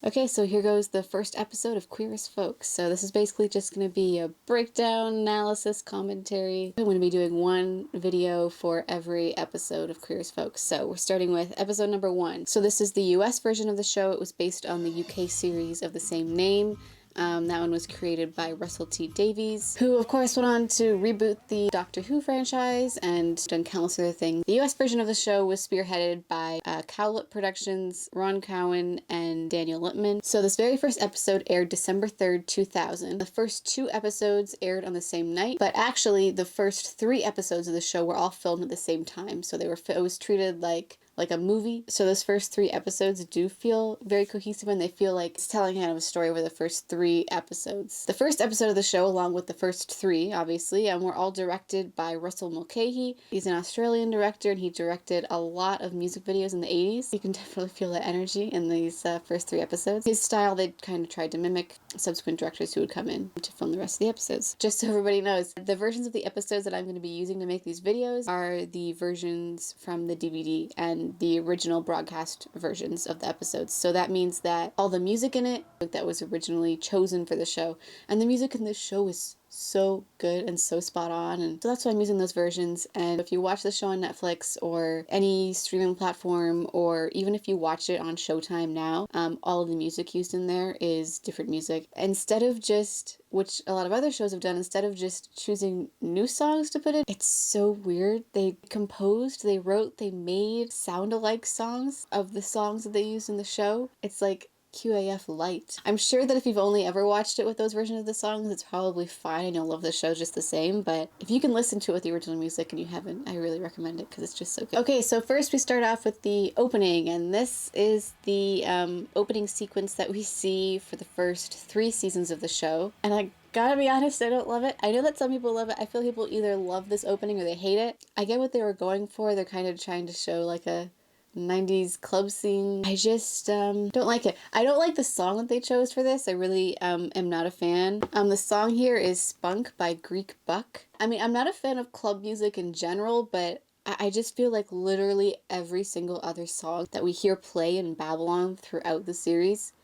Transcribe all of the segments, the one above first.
Okay, so here goes the first episode of Queer as Folk. So this is basically just going to be a breakdown, analysis, commentary. I'm going to be doing one video for every episode of Queer as Folk. So we're starting with episode number 1. So this is the US version of the show. It was based on the UK series of the same name. That one was created by Russell T Davies, who of course went on to reboot the Doctor Who franchise and done countless other things. The US version of the show was spearheaded by Cowlip Productions, Ron Cowan, and Daniel Lippman. So this very first episode aired December 3rd, 2000. The first 2 episodes aired on the same night, but actually the first 3 episodes of the show were all filmed at the same time. So it was treated like a movie. So those first 3 episodes do feel very cohesive, and they feel like it's telling kind of a story over the first 3 episodes. The first episode of the show, along with the first 3, obviously, were all directed by Russell Mulcahy. He's an Australian director, and he directed a lot of music videos in the 80s. You can definitely feel that energy in these first 3 episodes. His style, they kind of tried to mimic subsequent directors who would come in to film the rest of the episodes. Just so everybody knows, the versions of the episodes that I'm going to be using to make these videos are the versions from the DVD and the original broadcast versions of the episodes. So that means that all the music in it that was originally chosen for the show, and the music in this show is so good and so spot on, and so that's why I'm using those versions. And if you watch the show on Netflix or any streaming platform, or even if you watch it on Showtime now, all of the music used in there is different music. Instead of just, which a lot of other shows have done, instead of just choosing new songs to put in, it's so weird. They composed, they wrote, they made sound-alike songs of the songs that they used in the show. It's like QAF light. I'm sure that if you've only ever watched it with those versions of the songs, it's probably fine and you'll love the show just the same, but if you can listen to it with the original music and you haven't, I really recommend it because it's just so good. Okay, so first we start off with the opening, and this is the opening sequence that we see for the first 3 seasons of the show, and I gotta be honest, I don't love it. I know that some people love it. I feel people either love this opening or they hate it. I get what they were going for. They're kind of trying to show like a 90s club scene. I just don't like it. I don't like the song that they chose for this. I really am not a fan. The song here is Spunk by Greek Buck. I mean, I'm not a fan of club music in general, but I just feel like literally every single other song that we hear play in Babylon throughout the series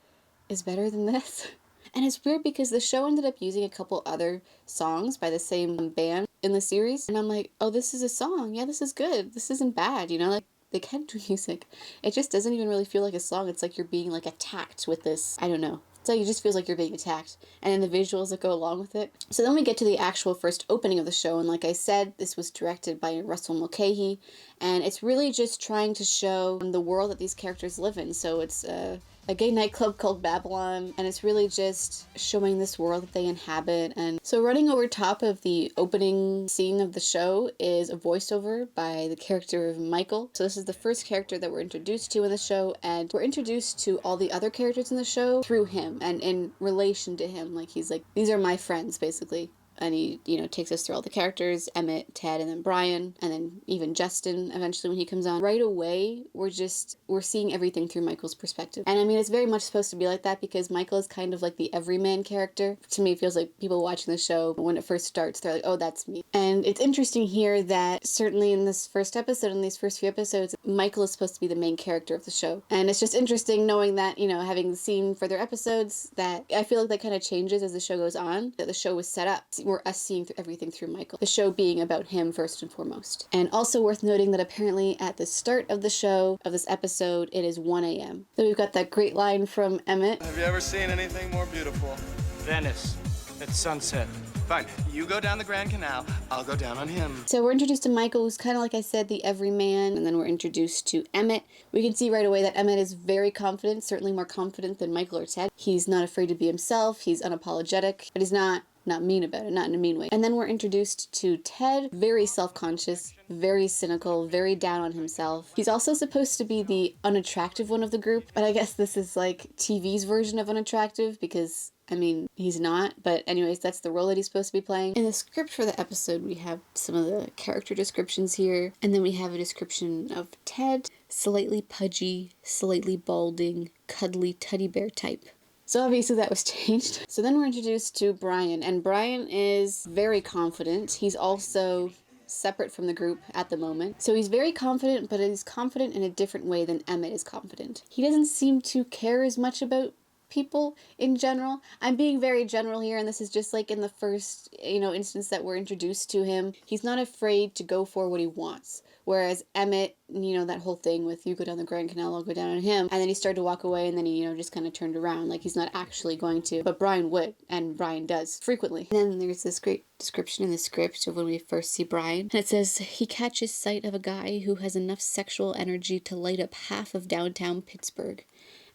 is better than this. And it's weird because the show ended up using a couple other songs by the same band in the series, and I'm like, oh, this is a song. Yeah, this is good. This isn't bad, you know? Like, they can do music. It just doesn't even really feel like a song. It's like you're being like attacked with this, I don't know. It's like it just feels like you're being attacked. And then the visuals that go along with it. So then we get to the actual first opening of the show, and like I said, this was directed by Russell Mulcahy, and it's really just trying to show the world that these characters live in. So it's a gay nightclub called Babylon, and it's really just showing this world that they inhabit. And so running over top of the opening scene of the show is a voiceover by the character of Michael. So this is the first character that we're introduced to in the show, and we're introduced to all the other characters in the show through him and in relation to him. Like, he's like, these are my friends, basically. And he, takes us through all the characters, Emmett, Ted, and then Brian, and then even Justin eventually when he comes on. Right away, we're seeing everything through Michael's perspective. And I mean, it's very much supposed to be like that because Michael is kind of like the everyman character. To me, it feels like people watching the show, when it first starts, they're like, oh, that's me. And it's interesting here that certainly in this first episode, in these first few episodes, Michael is supposed to be the main character of the show. And it's just interesting knowing that, having seen further episodes, that I feel like that kind of changes as the show goes on, that the show was set up we're us seeing everything through Michael. The show being about him first and foremost. And also worth noting that apparently at the start of the show, of this episode, it is 1 a.m. So we've got that great line from Emmett. Have you ever seen anything more beautiful? Venice, at sunset. Fine, you go down the Grand Canal, I'll go down on him. So we're introduced to Michael, who's kind of like I said, the everyman, and then we're introduced to Emmett. We can see right away that Emmett is very confident, certainly more confident than Michael or Ted. He's not afraid to be himself, he's unapologetic, but he's not mean about it, not in a mean way. And then we're introduced to Ted, very self-conscious, very cynical, very down on himself. He's also supposed to be the unattractive one of the group, but I guess this is like TV's version of unattractive because, I mean, he's not. But anyways, that's the role that he's supposed to be playing. In the script for the episode, we have some of the character descriptions here, and then we have a description of Ted, slightly pudgy, slightly balding, cuddly teddy bear type. So obviously that was changed. So then we're introduced to Brian, and Brian is very confident. He's also separate from the group at the moment. So he's very confident, but he's confident in a different way than Emmett is confident. He doesn't seem to care as much about people in general. I'm being very general here, and this is just like in the first, instance that we're introduced to him. He's not afraid to go for what he wants. Whereas Emmett, that whole thing with you go down the Grand Canal, I'll go down on him. And then he started to walk away, and then he, just kind of turned around. Like he's not actually going to. But Brian would, and Brian does frequently. And then there's this great description in the script of when we first see Brian. And it says, he catches sight of a guy who has enough sexual energy to light up half of downtown Pittsburgh.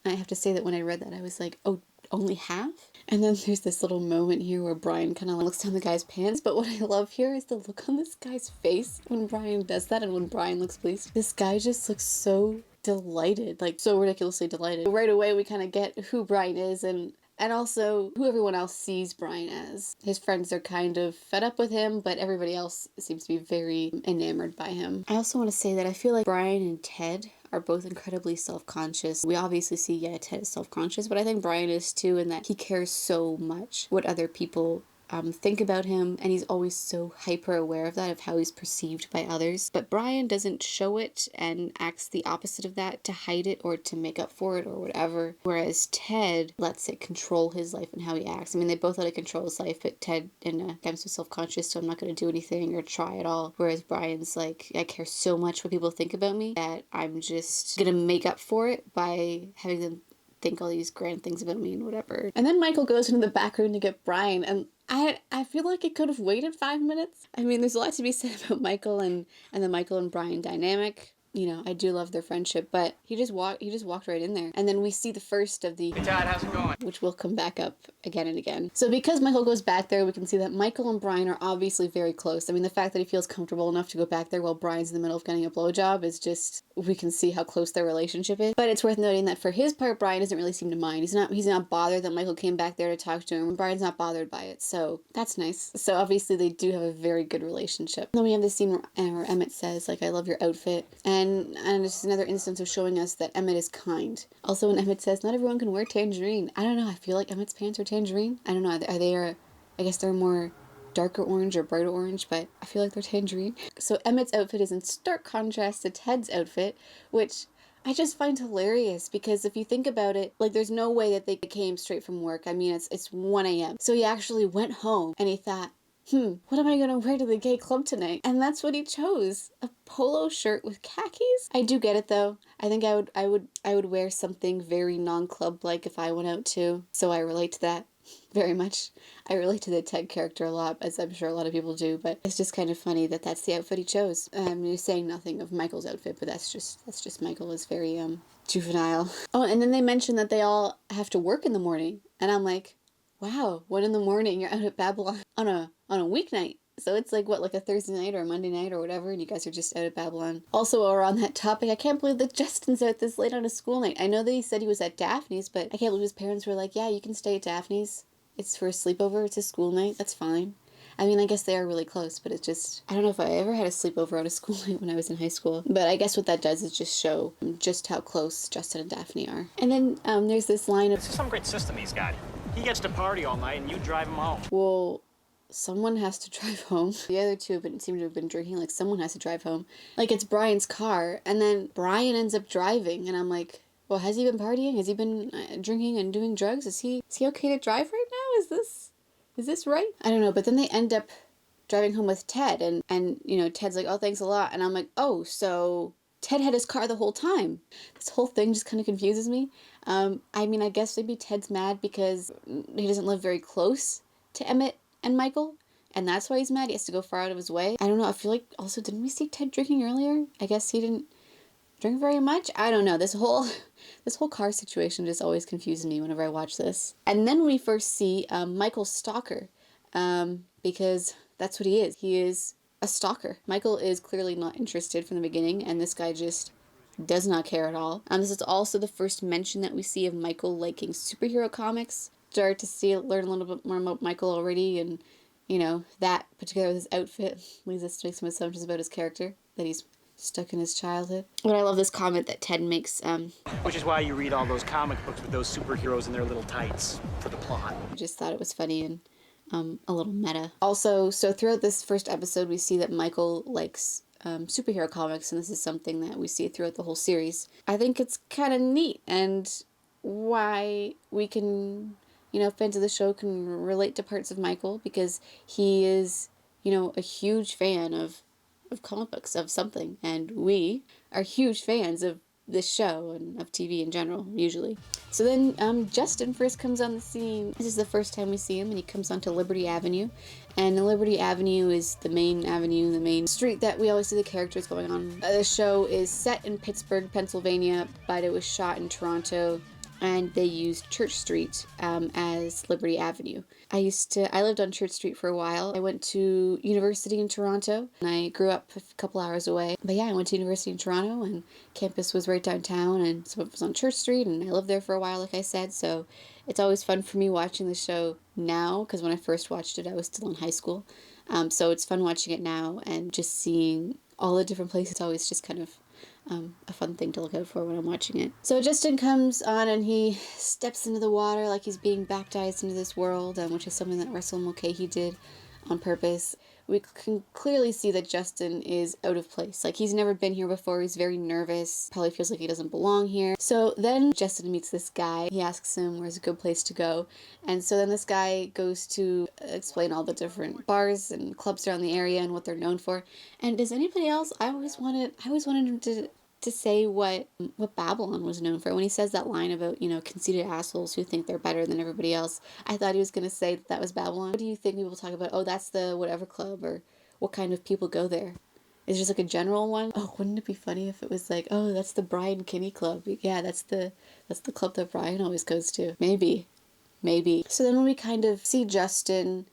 And I have to say that when I read that, I was like, oh, only half? And then there's this little moment here where Brian kind of looks down the guy's pants. But what I love here is the look on this guy's face when Brian does that and when Brian looks pleased. This guy just looks so delighted, like so ridiculously delighted. Right away, we kind of get who Brian is and also who everyone else sees Brian as. His friends are kind of fed up with him, but everybody else seems to be very enamored by him. I also want to say that I feel like Brian and Ted are both incredibly self-conscious. We obviously see, Ted is self-conscious, but I think Brian is too, in that he cares so much what other people think about him, and he's always so hyper aware of that, of how he's perceived by others. But Brian doesn't show it and acts the opposite of that to hide it or to make up for it or whatever. Whereas Ted lets it control his life and how he acts. I mean, they both let it control his life, but Ted, I'm so self-conscious, so I'm not going to do anything or try at all. Whereas Brian's like, I care so much what people think about me that I'm just going to make up for it by having them think all these grand things about me and whatever. And then Michael goes into the back room to get Brian, and I feel like it could have waited 5 minutes. I mean, there's a lot to be said about Michael and the Michael and Brian dynamic. I do love their friendship, but he just walked right in there. And then we see the first of the... Hey, Todd, how's it going? Which will come back up again and again. So because Michael goes back there, we can see that Michael and Brian are obviously very close. I mean, the fact that he feels comfortable enough to go back there while Brian's in the middle of getting a blowjob is just... We can see how close their relationship is. But it's worth noting that for his part, Brian doesn't really seem to mind. He's not bothered that Michael came back there to talk to him. Brian's not bothered by it, so that's nice. So obviously they do have a very good relationship. Then we have this scene where Emmett says, like, I love your outfit. And it's another instance of showing us that Emmett is kind. Also, when Emmett says, not everyone can wear tangerine. I don't know, I feel like Emmett's pants are tangerine. I don't know, I guess they're more darker orange or brighter orange, but I feel like they're tangerine. So Emmett's outfit is in stark contrast to Ted's outfit, which I just find hilarious because if you think about it, like there's no way that they came straight from work. I mean, it's 1 a.m. So he actually went home and he thought, what am I going to wear to the gay club tonight? And that's what he chose. A polo shirt with khakis? I do get it though. I think I would wear something very non-club like if I went out too. So I relate to that very much. I relate to the Ted character a lot, as I'm sure a lot of people do, but it's just kind of funny that that's the outfit he chose. You're saying nothing of Michael's outfit, but that's just Michael is very juvenile. Oh, and then they mention that they all have to work in the morning, and I'm like, wow, 1 in the morning, you're out at Babylon on a weeknight. So it's like, what, like a Thursday night or a Monday night or whatever, and you guys are just out at Babylon. Also, while we're on that topic, I can't believe that Justin's out this late on a school night. I know that he said he was at Daphne's, but I can't believe his parents were like, yeah, you can stay at Daphne's. It's for a sleepover, it's a school night, that's fine. I mean, I guess they are really close, but it's just... I don't know if I ever had a sleepover at a school night when I was in high school. But I guess what that does is just show just how close Justin and Daphne are. And then there's this line of... This is some great system he's got. He gets to party all night and you drive him home. Well... someone has to drive home. The other two seem to have been drinking, like someone has to drive home. Like it's Brian's car, and then Brian ends up driving, and I'm like, well, has he been partying? Has he been drinking and doing drugs? Is he okay to drive right now? Is this right? I don't know, but then they end up driving home with Ted, and Ted's like, oh, thanks a lot, and I'm like, oh, so Ted had his car the whole time. This whole thing just kind of confuses me. I mean, I guess maybe Ted's mad because he doesn't live very close to Emmett and Michael, and that's why he's mad. He has to go far out of his way. I don't know, I feel like, also, didn't we see Ted drinking earlier? I guess he didn't drink very much? I don't know, this whole car situation just always confuses me whenever I watch this. And then we first see Michael's stalker, because that's what he is. He is a stalker. Michael is clearly not interested from the beginning, and this guy just does not care at all. This is also the first mention that we see of Michael liking superhero comics. Start to learn a little bit more about Michael already, and that put together with his outfit leads us to make some assumptions about his character, that he's stuck in his childhood. But I love this comment that Ted makes. Which is why you read all those comic books with those superheroes in their little tights for the plot. I just thought it was funny and a little meta. Also, so throughout this first episode, we see that Michael likes superhero comics, and this is something that we see throughout the whole series. I think it's kind of neat, and why we can, fans of the show can relate to parts of Michael, because he is, a huge fan of comic books, of something, and we are huge fans of this show and of TV in general, usually. So then Justin first comes on the scene. This is the first time we see him, and he comes onto Liberty Avenue. And Liberty Avenue is the main avenue, the main street that we always see the characters going on. The show is set in Pittsburgh, Pennsylvania, but it was shot in Toronto, and they used Church Street as Liberty Avenue. I lived on Church Street for a while. I went to university in Toronto, and I grew up a couple hours away. But yeah, I went to university in Toronto, and campus was right downtown, and some of it was on Church Street, and I lived there for a while, like I said, so it's always fun for me watching the show now, because when I first watched it, I was still in high school. So it's fun watching it now, and just seeing all the different places. It's always just kind of a fun thing to look out for when I'm watching it. So Justin comes on and he steps into the water like he's being baptized into this world, which is something that Russell Mulcahy did on purpose. We can clearly see that Justin is out of place. Like, he's never been here before. He's very nervous. Probably feels like he doesn't belong here. So then Justin meets this guy. He asks him where's a good place to go. And so then this guy goes to explain all the different bars and clubs around the area and what they're known for. And does anybody else? I always wanted him to say what Babylon was known for. When he says that line about, conceited assholes who think they're better than everybody else, I thought he was going to say that was Babylon. What do you think people talk about? Oh, that's the whatever club, or what kind of people go there? Is it just like a general one? Oh, wouldn't it be funny if it was like, oh, that's the Brian Kinney Club. Yeah, that's the club that Brian always goes to. Maybe. So then when we kind of see Justin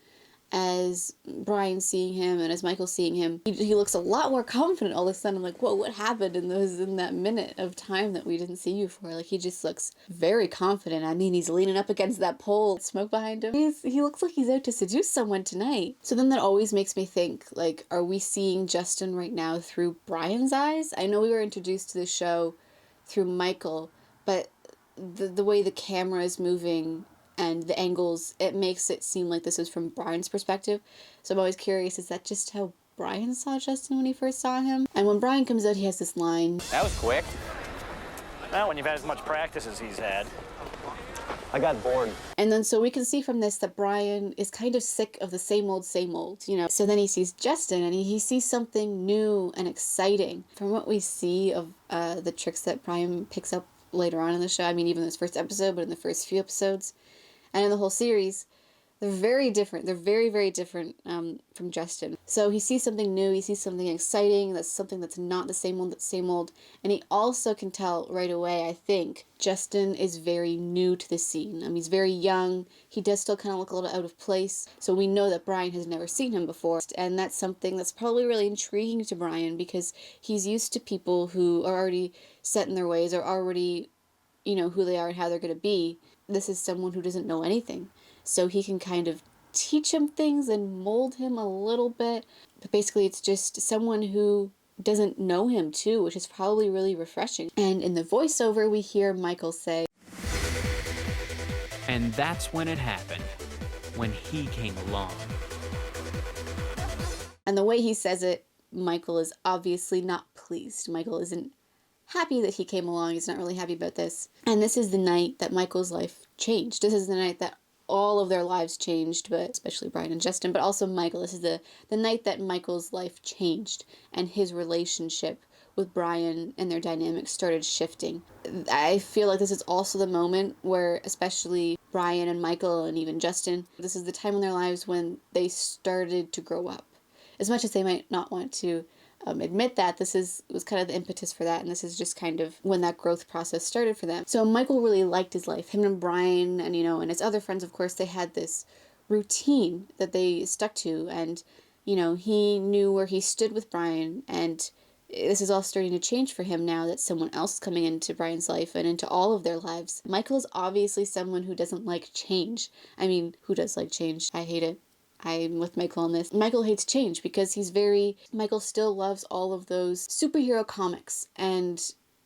as Brian seeing him and as Michael seeing him, he looks a lot more confident all of a sudden. I'm like, whoa, what happened in that minute of time that we didn't see you for? Like, he just looks very confident. I mean, he's leaning up against that pole, smoke behind him. He looks like he's out to seduce someone tonight. So then that always makes me think, like, are we seeing Justin right now through Brian's eyes? I know we were introduced to the show through Michael, but the way the camera is moving and the angles, it makes it seem like this is from Brian's perspective. So I'm always curious, is that just how Brian saw Justin when he first saw him? And when Brian comes out, he has this line. That was quick. Well, when you've had as much practice as he's had. I got bored. And then so we can see from this that Brian is kind of sick of the same old, So then he sees Justin, and he sees something new and exciting. From what we see of the tricks that Brian picks up later on in the show, I mean, even in this first episode, but in the first few episodes, and in the whole series, they're very different. They're very, very different from Justin. So he sees something new. He sees something exciting. That's something that's not the same old. And he also can tell right away, I think, Justin is very new to the scene. I mean, he's very young. He does still kind of look a little out of place. So we know that Brian has never seen him before. And that's something that's probably really intriguing to Brian, because he's used to people who are already set in their ways, or already, who they are and how they're going to be. This is someone who doesn't know anything. So he can kind of teach him things and mold him a little bit. But basically, it's just someone who doesn't know him too, which is probably really refreshing. And in the voiceover, we hear Michael say, and that's when it happened, when he came along. And the way he says it, Michael is obviously not pleased. Michael isn't happy that he came along. He's not really happy about this. And this is the night that Michael's life changed. This is the night that all of their lives changed, but especially Brian and Justin, but also Michael. This is the night that Michael's life changed, and his relationship with Brian and their dynamics started shifting. I feel like this is also the moment where, especially Brian and Michael and even Justin, this is the time in their lives when they started to grow up. As much as they might not want to admit that, was kind of the impetus for that, and this is just kind of when that growth process started for them. So Michael really liked his life. Him and Brian and and his other friends, of course, they had this routine that they stuck to, and he knew where he stood with Brian, and this is all starting to change for him now that someone else is coming into Brian's life and into all of their lives. Michael is obviously someone who doesn't like change. I mean, who does like change? I hate it. I'm with Michael on this. Michael hates change because Michael still loves all of those superhero comics, and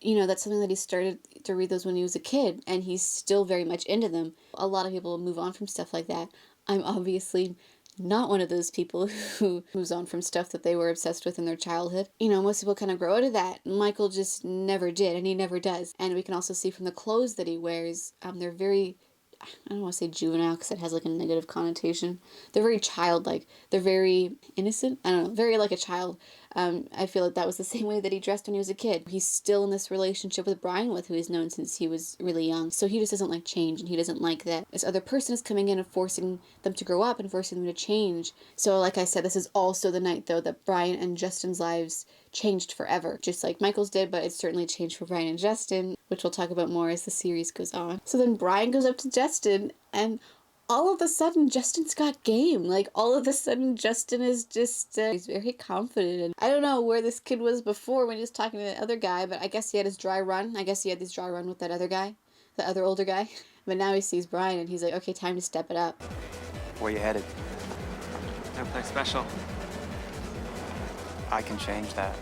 that's something that he started to read those when he was a kid, and he's still very much into them. A lot of people move on from stuff like that. I'm obviously not one of those people who moves on from stuff that they were obsessed with in their childhood. You know, most people kind of grow out of that. Michael just never did, and he never does. And we can also see from the clothes that he wears, they're very, I don't want to say juvenile because it has like a negative connotation. They're very childlike. They're very innocent. I don't know, very like a child. I feel like that was the same way that he dressed when he was a kid. He's still in this relationship with Brian, with who he's known since he was really young. So he just doesn't like change, and he doesn't like that this other person is coming in and forcing them to grow up and forcing them to change. So like I said, this is also the night though that Brian and Justin's lives changed forever. Just like Michael's did, but it's certainly changed for Brian and Justin, which we'll talk about more as the series goes on. So then Brian goes up to Justin, and all of a sudden, Justin's got game. Like, all of a sudden, Justin is just, he's very confident. And I don't know where this kid was before when he was talking to the other guy, but I guess he had his dry run. I guess he had this dry run with that other guy, the other older guy. But now he sees Brian, and he's like, okay, time to step it up. Where you headed? No place special. I can change that.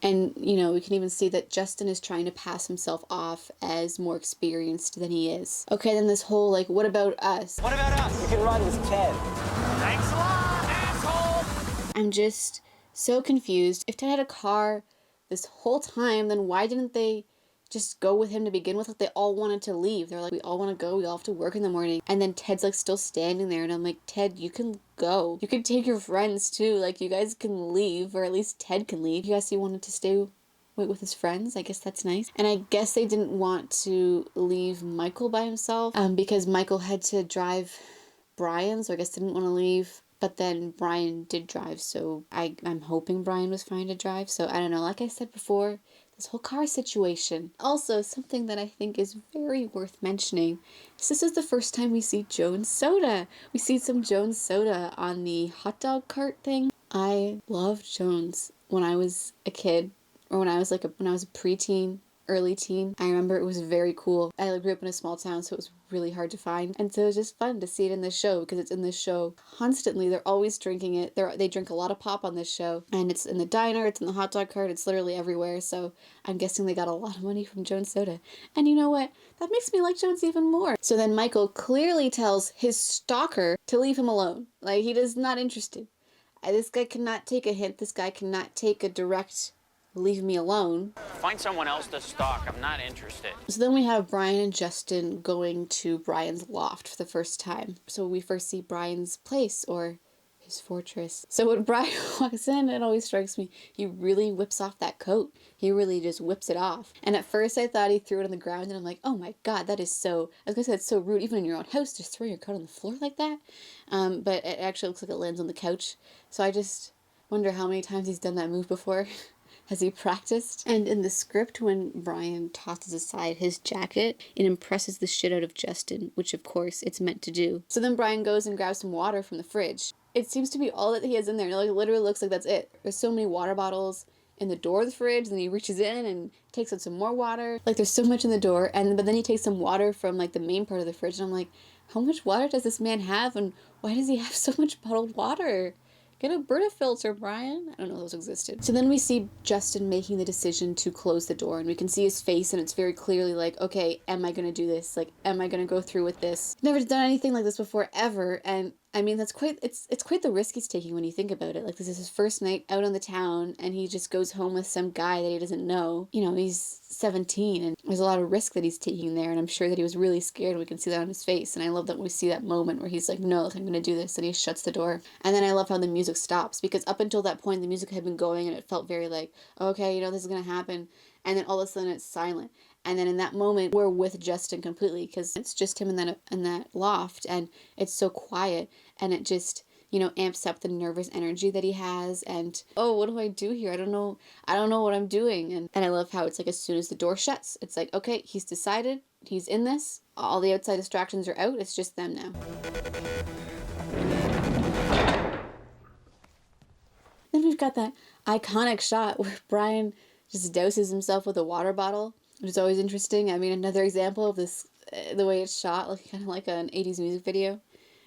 And, you know, we can even see that Justin is trying to pass himself off as more experienced than he is. Okay, then this whole, like, what about us? What about us? You can ride with Ted. Thanks a lot, asshole! I'm just so confused. If Ted had a car this whole time, then why didn't they just go with him to begin with? Like, they all wanted to leave. They're like, we all want to go. We all have to work in the morning. And then Ted's, like, still standing there. And I'm like, Ted, you can go. You can take your friends, too. Like, you guys can leave. Or at least Ted can leave. You guys, he wanted to stay with his friends. I guess that's nice. And I guess they didn't want to leave Michael by himself. Because Michael had to drive Brian. So I guess they didn't want to leave. But then Brian did drive. So I'm hoping Brian was fine to drive. So I don't know. Like I said before, this whole car situation. Also, something that I think is very worth mentioning is this is the first time we see Jones Soda. We see some Jones Soda on the hot dog cart thing. I loved Jones when I was a kid, or when I was a preteen, early teen. I remember it was very cool. I grew up in a small town, so it was really hard to find. And so it was just fun to see it in this show, because it's in this show constantly. They're always drinking it. They drink a lot of pop on this show. And it's in the diner, it's in the hot dog cart, it's literally everywhere. So I'm guessing they got a lot of money from Jones Soda. And you know what? That makes me like Jones even more. So then Michael clearly tells his stalker to leave him alone. Like, he is not interested. This guy cannot take a hint. This guy cannot take a direct leave me alone. Find someone else to stalk. I'm not interested. So then we have Brian and Justin going to Brian's loft for the first time. So we first see Brian's place, or his fortress. So when Brian walks in, it always strikes me, he really whips off that coat. He really just whips it off. And at first I thought he threw it on the ground, and I'm like, oh my god, that is so, I was gonna say that's so rude, even in your own house, just throw your coat on the floor like that. But it actually looks like it lands on the couch. So I just wonder how many times he's done that move before. Has he practiced? And in the script, when Brian tosses aside his jacket, it impresses the shit out of Justin, which of course it's meant to do. So then Brian goes and grabs some water from the fridge. It seems to be all that he has in there. Like, it literally looks like that's it. There's so many water bottles in the door of the fridge, and then he reaches in and takes out some more water. Like, there's so much in the door, but then he takes some water from like the main part of the fridge, and I'm like, how much water does this man have, and why does he have so much bottled water? Get a Brita filter, Brian. I don't know if those existed. So then we see Justin making the decision to close the door, and we can see his face, and it's very clearly like, okay, am I gonna do this? Like, am I gonna go through with this? Never done anything like this before, ever, and I mean, it's quite the risk he's taking when you think about it. Like, this is his first night out on the town, and he just goes home with some guy that he doesn't know. You know, he's 17, and there's a lot of risk that he's taking there, and I'm sure that he was really scared, and we can see that on his face. And I love that we see that moment where he's like, no, I'm gonna do this, and he shuts the door. And then I love how the music stops, because up until that point the music had been going, and it felt very like, okay, you know, this is gonna happen, and then all of a sudden it's silent. And then in that moment, we're with Justin completely, because it's just him in that loft, and it's so quiet, and it just, you know, amps up the nervous energy that he has. And, oh, what do I do here? I don't know what I'm doing. And I love how it's like, as soon as the door shuts, it's like, okay, he's decided, he's in this, all the outside distractions are out, it's just them now. Then we've got that iconic shot where Brian just douses himself with a water bottle, which is always interesting. I mean, another example of this, the way it's shot, like kind of like an 80s music video,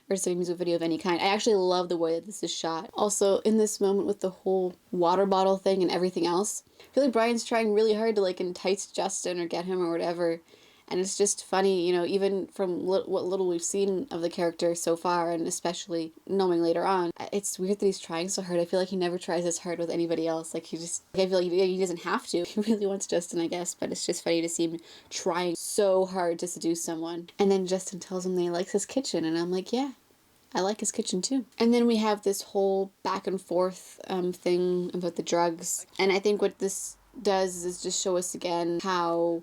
or just a music video of any kind. I actually love the way that this is shot. Also, in this moment with the whole water bottle thing and everything else, I feel like Brian's trying really hard to like entice Justin or get him or whatever, And it's just funny, you know, even from what little we've seen of the character so far, and especially knowing later on, it's weird that he's trying so hard. I feel like he never tries as hard with anybody else. Like, I feel like he doesn't have to. He really wants Justin, I guess, but it's just funny to see him trying so hard to seduce someone. And then Justin tells him that he likes his kitchen, and I'm like, yeah, I like his kitchen too. And then we have this whole back and forth thing about the drugs. And I think what this does is just show us again how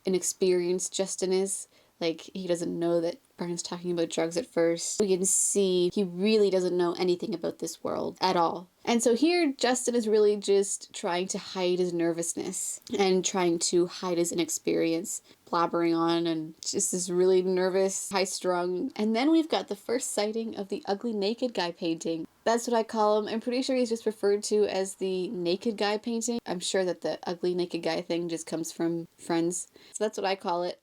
inexperienced Justin is. Like, he doesn't know that Brian's talking about drugs at first. We can see he really doesn't know anything about this world at all. And so here, Justin is really just trying to hide his nervousness and trying to hide his inexperience, blabbering on and just is really nervous, high-strung. And then we've got the first sighting of the ugly naked guy painting. That's what I call him. I'm pretty sure he's just referred to as the naked guy painting. I'm sure that the ugly naked guy thing just comes from Friends. So that's what I call it.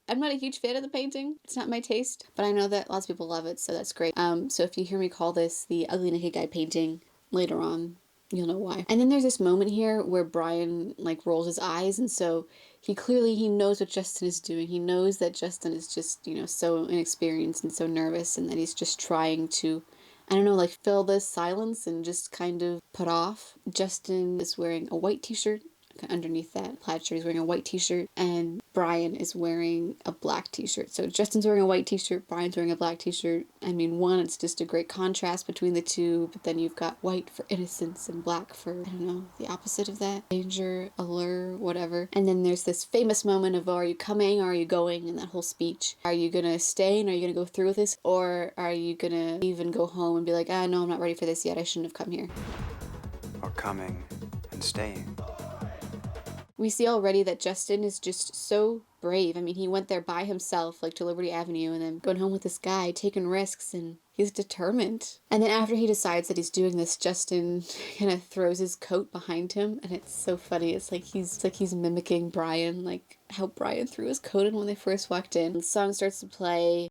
I'm not a huge fan of the painting. It's not my taste, but I know that lots of people love it, so that's great. So if you hear me call this the ugly naked guy painting later on, you'll know why. And then there's this moment here where Brian like rolls his eyes, and so he knows what Justin is doing. He knows that Justin is just, you know, so inexperienced and so nervous, and that he's just trying to, I don't know, like fill this silence and just kind of put off. Justin is wearing a white t-shirt. Underneath that plaid shirt, he's wearing a white t-shirt, and Brian is wearing a black t-shirt. So Justin's wearing a white t-shirt, Brian's wearing a black t-shirt. I mean, one, it's just a great contrast between the two, but then you've got white for innocence and black for, I don't know, the opposite of that. Danger, allure, whatever. And then there's this famous moment of, are you coming or are you going, in that whole speech. Are you gonna stay and are you gonna go through with this, or are you gonna even go home and be like, no, I'm not ready for this yet, I shouldn't have come here. Or coming and staying. We see already that Justin is just so brave. I mean, he went there by himself, like to Liberty Avenue, and then going home with this guy, taking risks, and he's determined. And then after he decides that he's doing this, Justin kind of throws his coat behind him, and it's so funny. It's like he's mimicking Brian, like how Brian threw his coat in when they first walked in. The song starts to play.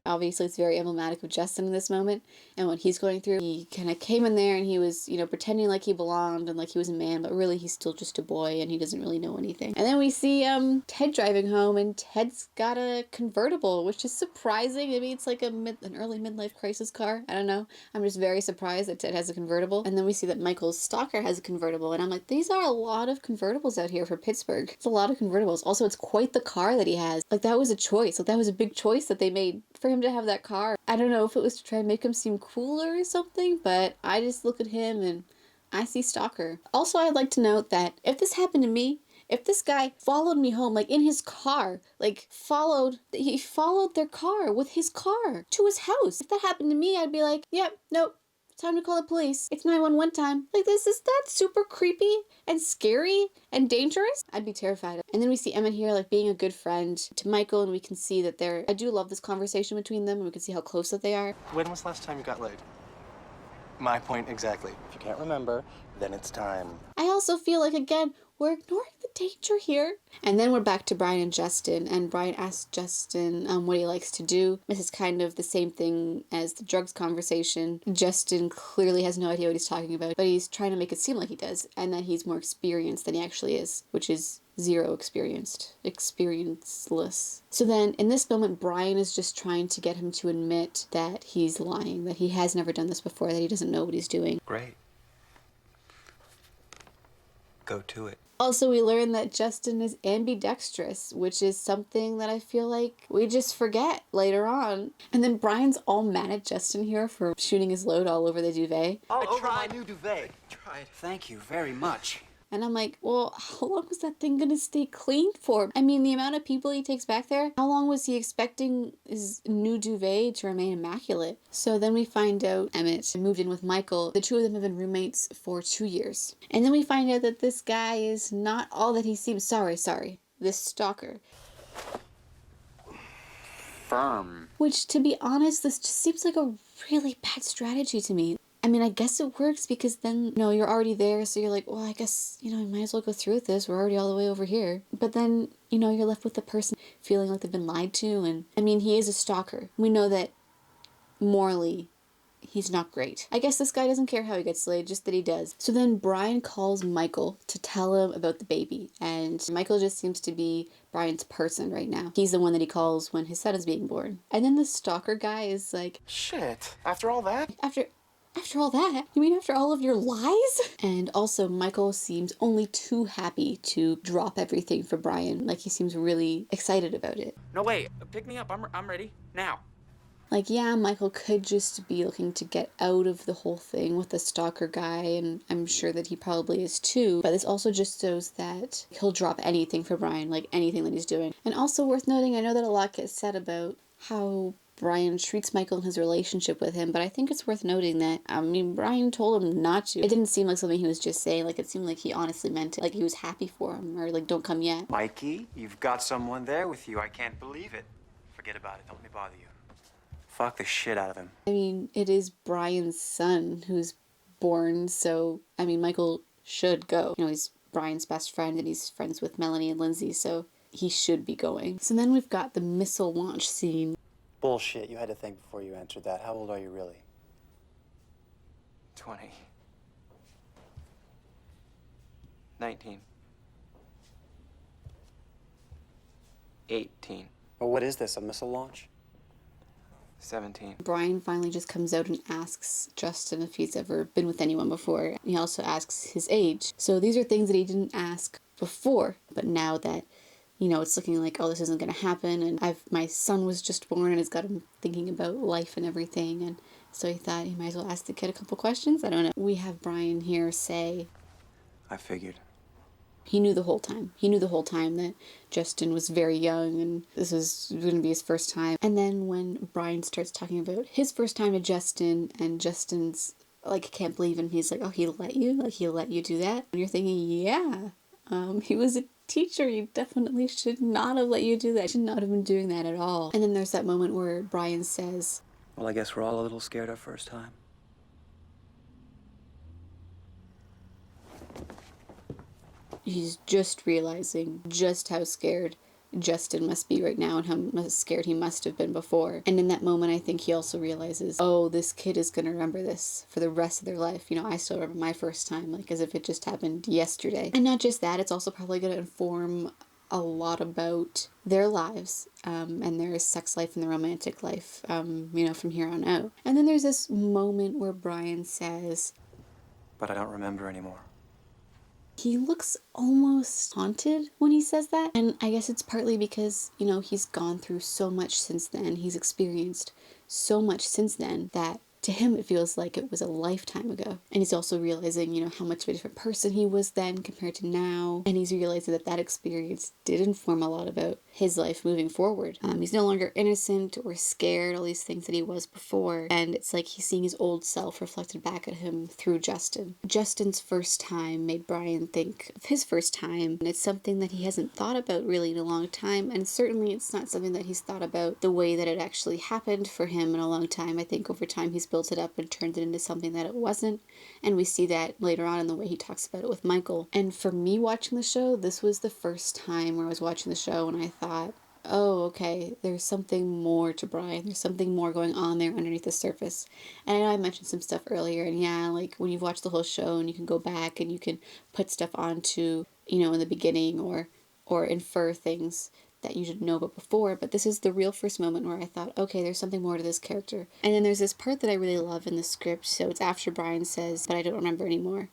Obviously, it's very emblematic of Justin in this moment and what he's going through. He kind of came in there and he was, you know, pretending like he belonged and like he was a man, but really he's still just a boy and he doesn't really know anything. And then we see Ted driving home, and Ted's got a convertible, which is surprising. Maybe it's like an early midlife crisis car. I don't know. I'm just very surprised that Ted has a convertible. And then we see that Michael's stalker has a convertible, and I'm like, these are a lot of convertibles out here for Pittsburgh. It's a lot of convertibles. Also, it's quite the car that he has. Like, that was a choice. Like, that was a big choice that they made for him to have that car. I don't know if it was to try and make him seem cooler or something, but I just look at him and I see stalker. Also, I'd like to note that if this happened to me, if this guy followed me home, like in his car, like he followed their car with his car to his house. If that happened to me, I'd be like, yep, nope, time to call the police. It's 911 time. Like, that's super creepy and scary and dangerous. I'd be terrified. And then we see Emmett here, like, being a good friend to Michael, and we can see that I do love this conversation between them, and we can see how close that they are. When was the last time you got laid? My point exactly. If you can't remember, then it's time. I also feel like, again, we're ignoring the danger here. And then we're back to Brian and Justin, and Brian asks Justin what he likes to do. This is kind of the same thing as the drugs conversation. Justin clearly has no idea what he's talking about, but he's trying to make it seem like he does, and that he's more experienced than he actually is, which is zero experienceless. So then, in this moment, Brian is just trying to get him to admit that he's lying, that he has never done this before, that he doesn't know what he's doing. Great. Go to it. Also, we learn that Justin is ambidextrous, which is something that I feel like we just forget later on. And then Brian's all mad at Justin here for shooting his load all over the duvet. All over my new duvet. Thank you very much. And I'm like, well, how long was that thing gonna stay clean for? I mean, the amount of people he takes back there, how long was he expecting his new duvet to remain immaculate? So then we find out Emmett moved in with Michael. The two of them have been roommates for 2 years. And then we find out that this guy is not all that he seems. Sorry. This stalker. Firm. Which, to be honest, this just seems like a really bad strategy to me. I mean, I guess it works because then, you know, you're already there, so you're like, well, I guess, you know, I might as well go through with this. We're already all the way over here. But then, you know, you're left with the person feeling like they've been lied to. And, I mean, he is a stalker. We know that morally, he's not great. I guess this guy doesn't care how he gets laid, just that he does. So then Brian calls Michael to tell him about the baby, and Michael just seems to be Brian's person right now. He's the one that he calls when his son is being born. And then the stalker guy is like, Shit. After all that? After all that? You mean after all of your lies? And also, Michael seems only too happy to drop everything for Brian. Like, he seems really excited about it. No, wait. Pick me up. I'm ready. Now. Like, yeah, Michael could just be looking to get out of the whole thing with the stalker guy, and I'm sure that he probably is too. But this also just shows that he'll drop anything for Brian, like anything that he's doing. And also worth noting, I know that a lot gets said about how Brian treats Michael in his relationship with him, but I think it's worth noting that, Brian told him not to. It didn't seem like something he was just saying, like it seemed like he honestly meant it, like he was happy for him, or like, don't come yet. Mikey, you've got someone there with you. I can't believe it. Forget about it. Don't let me bother you. Fuck the shit out of him. I mean, it is Brian's son who's born, so, Michael should go. You know, he's Brian's best friend, and he's friends with Melanie and Lindsay, so he should be going. So then we've got the missile launch scene. Bullshit. You had to think before you answered that. How old are you really? 20. 19. 18. Well, what is this, a missile launch? 17. Brian finally just comes out and asks Justin if he's ever been with anyone before. He also asks his age. So these are things that he didn't ask before, but now that, you know, it's looking like, oh, this isn't going to happen, and my son was just born, and it's got him thinking about life and everything, and so he thought he might as well ask the kid a couple questions. I don't know. We have Brian here say, I figured. he knew the whole time. He knew the whole time that Justin was very young, and this was going to be his first time. And then when Brian starts talking about his first time to Justin, and Justin's like, can't believe him, he's like, oh, he let you? Like, he let you do that? And you're thinking, yeah, he was a teacher. He definitely should not have let you do that. Should not have been doing that at all. And then there's that moment where Brian says, Well, I guess we're all a little scared our first time. he's just realizing just how scared Justin must be right now and how scared he must have been before. And in that moment, I think he also realizes, oh, this kid is going to remember this for the rest of their life. You know, I still remember my first time, like as if it just happened yesterday. And not just that, it's also probably going to inform a lot about their lives and their sex life and their romantic life, you know, from here on out. And then there's this moment where Brian says, But I don't remember anymore. he looks almost haunted when he says that. And I guess it's partly because, you know, he's gone through so much since then. He's experienced so much since then that to him it feels like it was a lifetime ago. And he's also realizing, you know, how much of a different person he was then compared to now. And he's realizing that that experience did inform a lot about his life moving forward. He's no longer innocent or scared, all these things that he was before. And it's like he's seeing his old self reflected back at him through Justin. Justin's first time made Brian think of his first time. And it's something that he hasn't thought about really in a long time. And certainly it's not something that he's thought about the way that it actually happened for him in a long time. I think over time he's built it up and turned it into something that it wasn't. And we see that later on in the way he talks about it with Michael. And for me watching the show, this was the first time where I was watching the show and I thought, oh, okay, there's something more to Brian. There's something more going on there underneath the surface. And I know I mentioned some stuff earlier, and yeah, like when you've watched the whole show and you can go back and you can put stuff onto, you know, in the beginning or infer things that you didn't know about before, but this is the real first moment where I thought, okay, there's something more to this character. And then there's this part that I really love in the script, so it's after Brian says, but I don't remember anymore.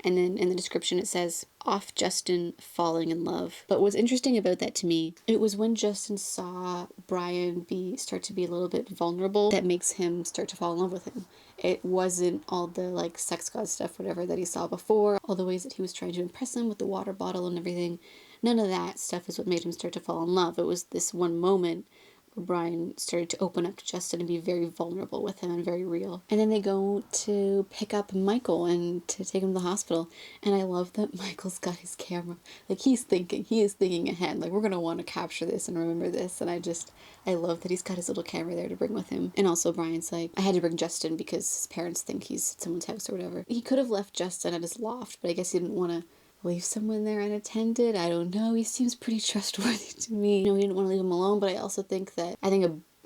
And then in the description it says, off Justin falling in love. But what's interesting about that to me, it was when Justin saw Brian start to be a little bit vulnerable that makes him start to fall in love with him. It wasn't all the like sex god stuff, whatever, that he saw before, all the ways that he was trying to impress him with the water bottle and everything. None of that stuff is what made him start to fall in love. It was this one moment where Brian started to open up to Justin and be very vulnerable with him and very real. And then they go to pick up Michael and to take him to the hospital. And I love that Michael's got his camera. Like he is thinking ahead. Like, we're going to want to capture this and remember this. And I love that he's got his little camera there to bring with him. And also Brian's like, I had to bring Justin because his parents think he's at someone's house or whatever. He could have left Justin at his loft, but I guess he didn't want to leave someone there unattended. I don't know. He seems pretty trustworthy to me. You know, he didn't want to leave him alone, but I also think that,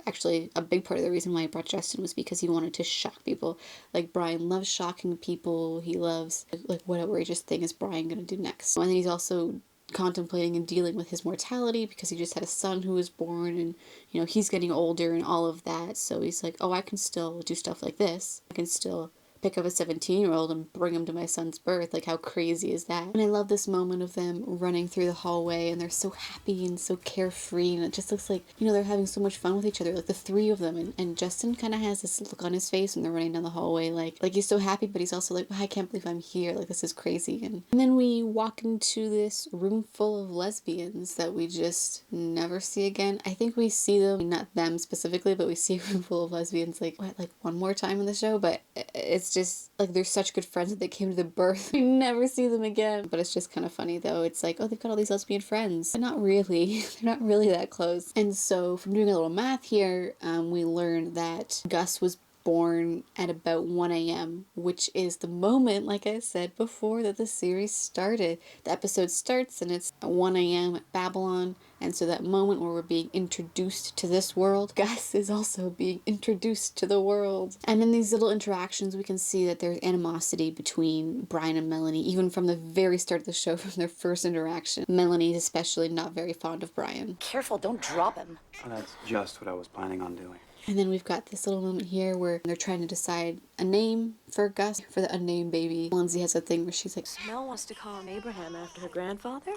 actually a big part of the reason why I brought Justin was because he wanted to shock people. Like, Brian loves shocking people. He loves, like, what outrageous thing is Brian gonna do next? And then he's also contemplating and dealing with his mortality because he just had a son who was born, and you know, he's getting older and all of that. So he's like, oh, I can still do stuff like this. I can still pick up a 17-year-old and bring him to my son's birth. Like, how crazy is that? And I love this moment of them running through the hallway, and they're so happy and so carefree, and it just looks like, you know, they're having so much fun with each other, like the three of them. And Justin kind of has this look on his face when they're running down the hallway, like he's so happy, but he's also like, I can't believe I'm here, like, this is crazy. And then we walk into this room full of lesbians that we just never see again. I think we see them, not them specifically, but we see a room full of lesbians like one more time in the show, but it's just like they're such good friends that they came to the birth. We never see them again. But it's just kind of funny though. It's like, oh, they've got all these lesbian friends. But not really. They're not really that close. And so from doing a little math here, we learned that Gus was born at about 1 a.m., which is the moment, like I said before, that the series started. The episode starts and it's at 1 a.m. at Babylon, and so that moment where we're being introduced to this world, Gus is also being introduced to the world. And in these little interactions, we can see that there's animosity between Brian and Melanie, even from the very start of the show, from their first interaction. Melanie is especially not very fond of Brian. Careful, don't drop him. Well, that's just what I was planning on doing. And then we've got this little moment here where they're trying to decide a name for Gus, for the unnamed baby. Lindsay has a thing where she's like, Mel wants to call him Abraham after her grandfather,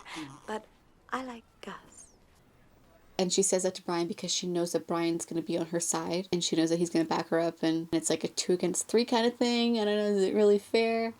but I like Gus. and she says that to Brian because she knows that Brian's going to be on her side, and she knows that he's going to back her up, and it's like a 2 against 3 kind of thing. I don't know, is it really fair?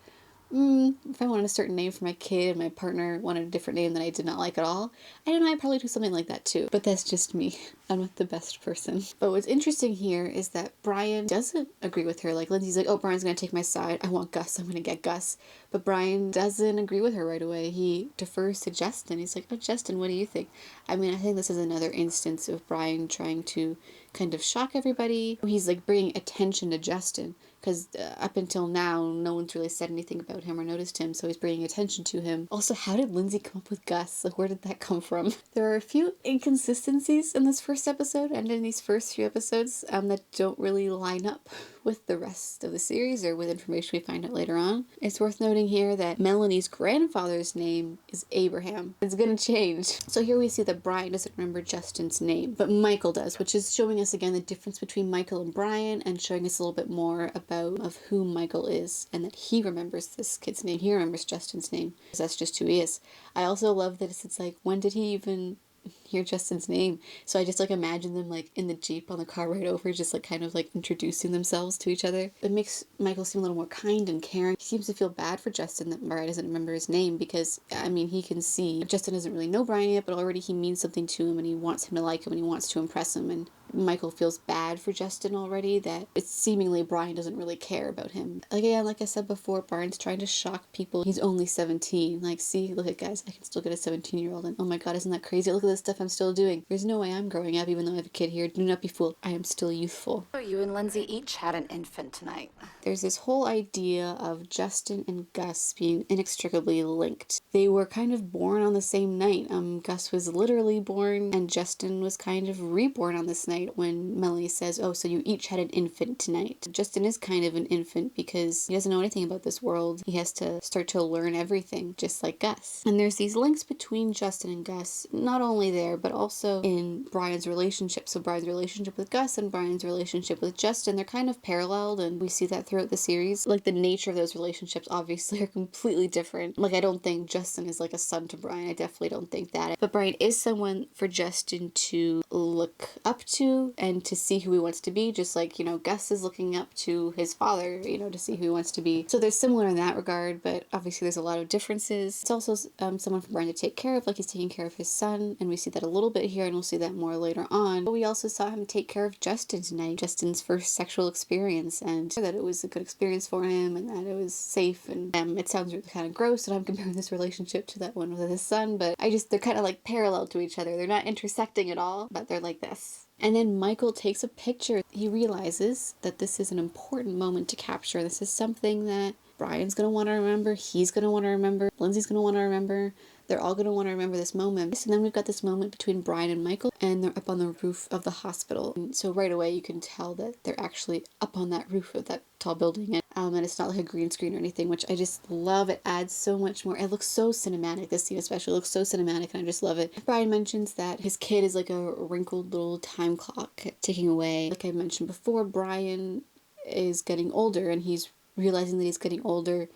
If I wanted a certain name for my kid and my partner wanted a different name that I did not like at all, I don't know, I'd probably do something like that too. But that's just me. I'm not the best person. But what's interesting here is that Brian doesn't agree with her. Like, Lindsay's like, oh, Brian's gonna take my side. I want Gus. I'm gonna get Gus. But Brian doesn't agree with her right away. He defers to Justin. He's like, oh, Justin, what do you think? I mean, I think this is another instance of Brian trying to kind of shock everybody. He's like bringing attention to Justin, because up until now, no one's really said anything about him or noticed him, so he's bringing attention to him. Also, how did Lindsay come up with Gus? Like, where did that come from? There are a few inconsistencies in this first episode and in these first few episodes that don't really line up with the rest of the series or with information we find out later on. It's worth noting here that Melanie's grandfather's name is Abraham. It's gonna change. So here we see that Brian doesn't remember Justin's name, but Michael does, which is showing us again the difference between Michael and Brian, and showing us a little bit more about of who Michael is, and that he remembers this kid's name. He remembers Justin's name, because that's just who he is. I also love that it's like, when did he even hear Justin's name? So I just like imagine them like in the Jeep on the car ride over, just like kind of like introducing themselves to each other. It makes Michael seem a little more kind and caring. He seems to feel bad for Justin that Brian doesn't remember his name, because I mean, he can see Justin doesn't really know Brian yet, but already he means something to him and he wants him to like him and he wants to impress him, and Michael feels bad for Justin already, that it's seemingly Brian doesn't really care about him. Like, yeah, like I said before, Brian's trying to shock people. He's only 17. Like, see, look at guys, I can still get a 17-year-old, and oh my god, isn't that crazy? Look at the stuff I'm still doing. There's no way I'm growing up, even though I have a kid here. Do not be fooled. I am still youthful. You and Lindsay each had an infant tonight. There's this whole idea of Justin and Gus being inextricably linked. They were kind of born on the same night. Gus was literally born, and Justin was kind of reborn on this night when Melanie says, oh, so you each had an infant tonight. Justin is kind of an infant because he doesn't know anything about this world. He has to start to learn everything, just like Gus. And there's these links between Justin and Gus, not only there, but also in Brian's relationship. So Brian's relationship with Gus and Brian's relationship with Justin, they're kind of paralleled, and we see that throughout the series. Like, the nature of those relationships obviously are completely different. Like, I don't think Justin is like a son to Brian. I definitely don't think that. But Brian is someone for Justin to look up to and to see who he wants to be, just like, you know, Gus is looking up to his father, you know, to see who he wants to be. So they're similar in that regard, but obviously there's a lot of differences. It's also someone for Brian to take care of, like he's taking care of his son, and we see that a little bit here, and we'll see that more later on. But we also saw him take care of Justin tonight, Justin's first sexual experience, and that it was a good experience for him, and that it was safe, and it sounds really kind of gross that I'm comparing this relationship to that one with his son, but they're kind of like parallel to each other. They're not intersecting at all, but they're like this. And then Michael takes a picture. He realizes that this is an important moment to capture. This is something that Brian's going to want to remember. He's going to want to remember. Lindsay's going to want to remember. They're all going to want to remember this moment. And then we've got this moment between Brian and Michael, and they're up on the roof of the hospital. And so right away you can tell that they're actually up on that roof of that tall building. And it's not like a green screen or anything, which I just love. It adds so much more. It looks so cinematic. This scene especially looks so cinematic, and I just love it. Brian mentions that his kid is like a wrinkled little time clock ticking away. Like I mentioned before, Brian is getting older, and he's realizing that he's getting older.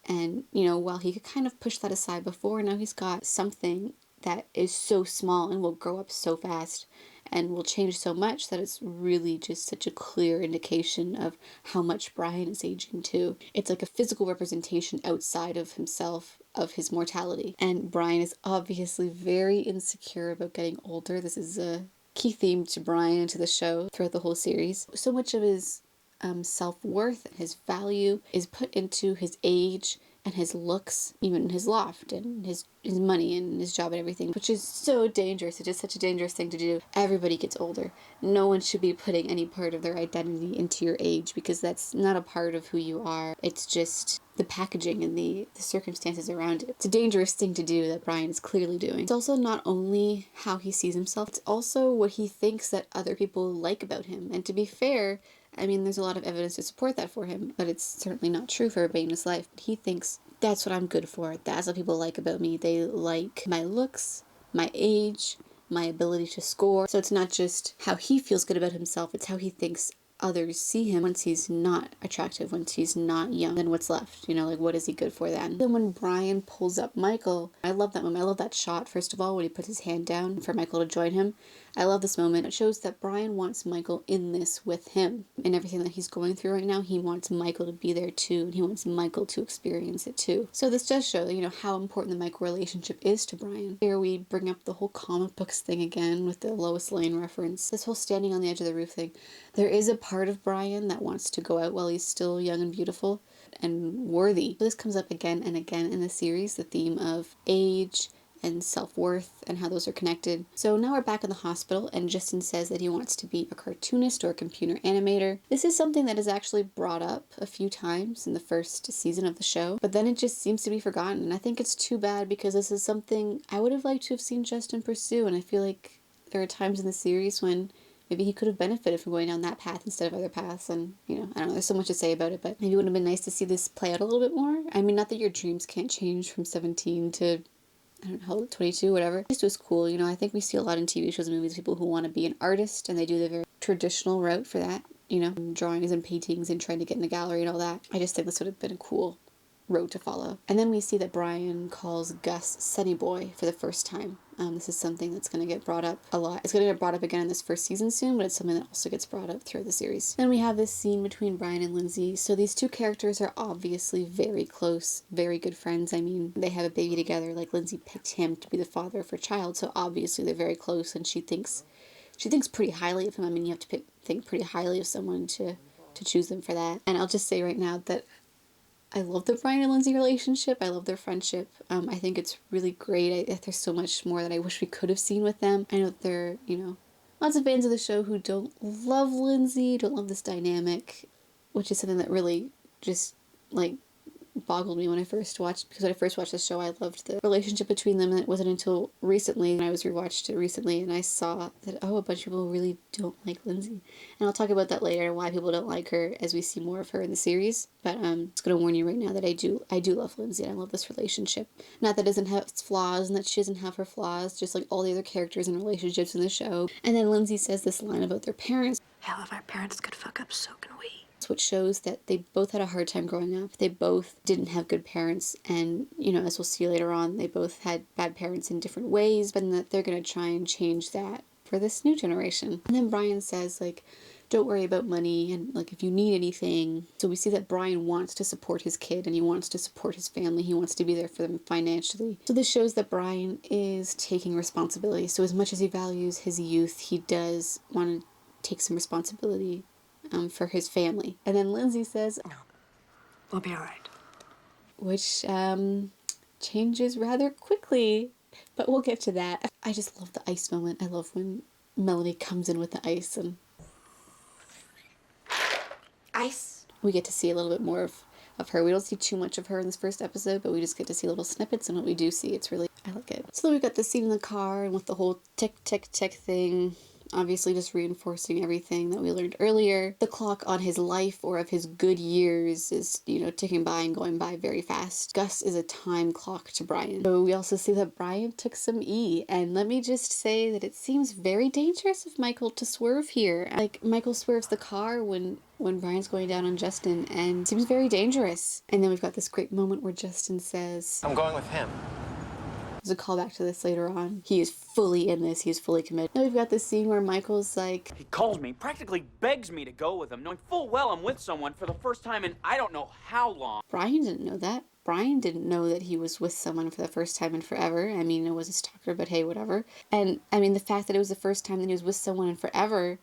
And, you know, while he could kind of push that aside before, now he's got something that is so small and will grow up so fast and will change so much that it's really just such a clear indication of how much Brian is aging too. It's like a physical representation outside of himself of his mortality. And Brian is obviously very insecure about getting older. This is a key theme to Brian and to the show throughout the whole series. So much of his self-worth, his value is put into his age and his looks, even his loft and his money and his job and everything, which is so dangerous. It is such a dangerous thing to do. Everybody gets older. No one should be putting any part of their identity into your age, because that's not a part of who you are. It's just the packaging and the circumstances around it. It's a dangerous thing to do that Brian is clearly doing. It's also not only how he sees himself, it's also what he thinks that other people like about him. And to be fair, I mean, there's a lot of evidence to support that for him, but it's certainly not true for everybody in his life. He thinks, that's what I'm good for. That's what people like about me. They like my looks, my age, my ability to score. So it's not just how he feels good about himself, it's how he thinks others see him once he's not attractive, once he's not young. Then what's left? You know, like, what is he good for then? Then when Brian pulls up Michael, I love that moment. I love that shot, first of all, when he puts his hand down for Michael to join him. I love this moment. It shows that Brian wants Michael in this with him. And everything that he's going through right now, he wants Michael to be there too, and he wants Michael to experience it too. So this does show, you know, how important the Michael relationship is to Brian. Here we bring up the whole comic books thing again with the Lois Lane reference. This whole standing on the edge of the roof thing. There is a part of Brian that wants to go out while he's still young and beautiful and worthy. This comes up again and again in the series, the theme of age and self-worth and how those are connected. So now we're back in the hospital, and Justin says that he wants to be a cartoonist or a computer animator. This is something that is actually brought up a few times in the first season of the show, but then it just seems to be forgotten, and I think it's too bad, because this is something I would have liked to have seen Justin pursue, and I feel like there are times in the series when maybe he could have benefited from going down that path instead of other paths. And, you know, I don't know, there's so much to say about it, but maybe it would have been nice to see this play out a little bit more. I mean, not that your dreams can't change from 17 to, I don't know, 22, whatever. This was cool. You know, I think we see a lot in TV shows and movies, people who want to be an artist, and they do the very traditional route for that, you know, drawings and paintings and trying to get in a gallery and all that. I just think this would have been a cool road to follow. And then we see that Brian calls Gus Sunny Boy for the first time. This is something that's going to get brought up a lot. It's going to get brought up again in this first season soon, but it's something that also gets brought up throughout the series. Then we have this scene between Brian and Lindsay. So these two characters are obviously very close, very good friends. I mean, they have a baby together. Like, Lindsay picked him to be the father of her child, so obviously they're very close, and she thinks pretty highly of him. I mean, you have to think pretty highly of someone to choose them for that. And I'll just say right now that I love the Brian and Lindsay relationship. I love their friendship. I think it's really great. There's so much more that I wish we could have seen with them. I know that there are, you know, lots of fans of the show who don't love Lindsay, don't love this dynamic, which is something that really just, like, boggled me when I first watched, because when I first watched the show, I loved the relationship between them, and it wasn't until recently, and I rewatched it recently, and I saw that, oh, a bunch of people really don't like Lindsay. And I'll talk about that later, and why people don't like her as we see more of her in the series. But I'm just going to warn you right now that I do love Lindsay, and I love this relationship. Not that it doesn't have its flaws, and that she doesn't have her flaws, just like all the other characters and relationships in the show. And then Lindsay says this line about their parents. Hell, if our parents could fuck up, so can we. Which shows that they both had a hard time growing up. They both didn't have good parents, and, you know, as we'll see later on, they both had bad parents in different ways, but that they're going to try and change that for this new generation. And then Brian says, like, don't worry about money, and, like, if you need anything. So we see that Brian wants to support his kid, and he wants to support his family. He wants to be there for them financially. So this shows that Brian is taking responsibility. So as much as he values his youth, he does want to take some responsibility for his family. And then Lindsay says, No, we'll be all right. Which changes rather quickly, but we'll get to that. I just love the ice moment. I love when Melanie comes in with the ice, and Ice. we get to see a little bit more of her. We don't see too much of her in this first episode, but we just get to see little snippets, and what we do see, it's really I like it. So then we've got the scene in the car and with the whole tick, tick, tick thing. Obviously just reinforcing everything that we learned earlier. The clock on his life or of his good years is, you know, ticking by and going by very fast. Gus is a time clock to Brian. So we also see that Brian took some E. And let me just say that it seems very dangerous of Michael to swerve here. Like, Michael swerves the car when Brian's going down on Justin, and it seems very dangerous. And then we've got this great moment where Justin says, I'm going with him. there's a callback to this later on. He is fully in this. He is fully committed. Now we've got this scene where Michael's like... He calls me, practically begs me to go with him, knowing full well I'm with someone for the first time in I don't know how long. Brian didn't know that. Brian didn't know that he was with someone for the first time in forever. I mean, it was a stalker, but hey, whatever. And, I mean, the fact that it was the first time that he was with someone in forever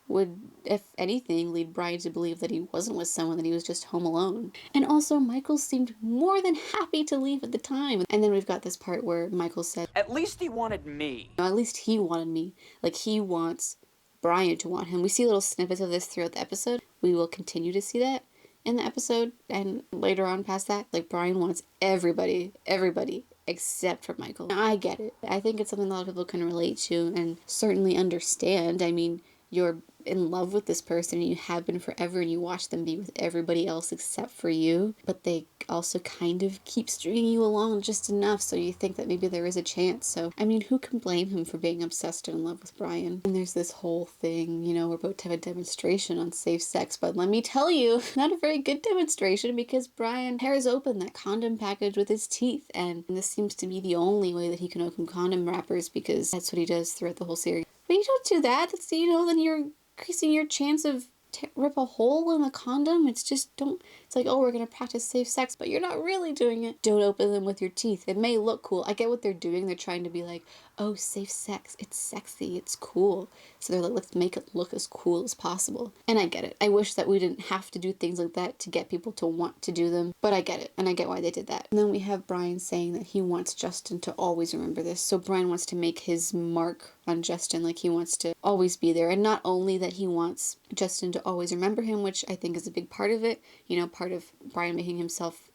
would, if anything, lead Brian to believe that he wasn't with someone, that he was just home alone. And also, Michael seemed more than happy to leave at the time. And then we've got this part where Michael said, At least he wanted me. at least he wanted me. Like, he wants Brian to want him. We see little snippets of this throughout the episode. We will continue to see that in the episode and later on past that. Like, Brian wants everybody except for Michael. Now, I get it. I think it's something a lot of people can relate to and certainly understand. I mean, you're in love with this person and you have been forever and you watch them be with everybody else except for you, but they also kind of keep stringing you along just enough so you think that maybe there is a chance. So, I mean, who can blame him for being obsessed and in love with Brian? And there's this whole thing, you know, we're about to have a demonstration on safe sex, but let me tell you, not a very good demonstration because Brian tears open that condom package with his teeth, and this seems to be the only way that he can open condom wrappers because that's what he does throughout the whole series. But you don't do that. That's, you know, then you're increasing your chance of rip a hole in the condom. It's just it's like, oh, we're gonna practice safe sex, but you're not really doing it. Don't open them with your teeth. It may look cool. I get what they're doing. They're trying to be like, oh, safe sex, it's sexy, it's cool. So they're like, let's make it look as cool as possible. And I get it. I wish that we didn't have to do things like that to get people to want to do them, but I get it, and I get why they did that. And then we have Brian saying that he wants Justin to always remember this. So Brian wants to make his mark on Justin, like he wants to always be there. And not only that he wants Justin to always remember him, which I think is a big part of it, you know, part of Brian making himself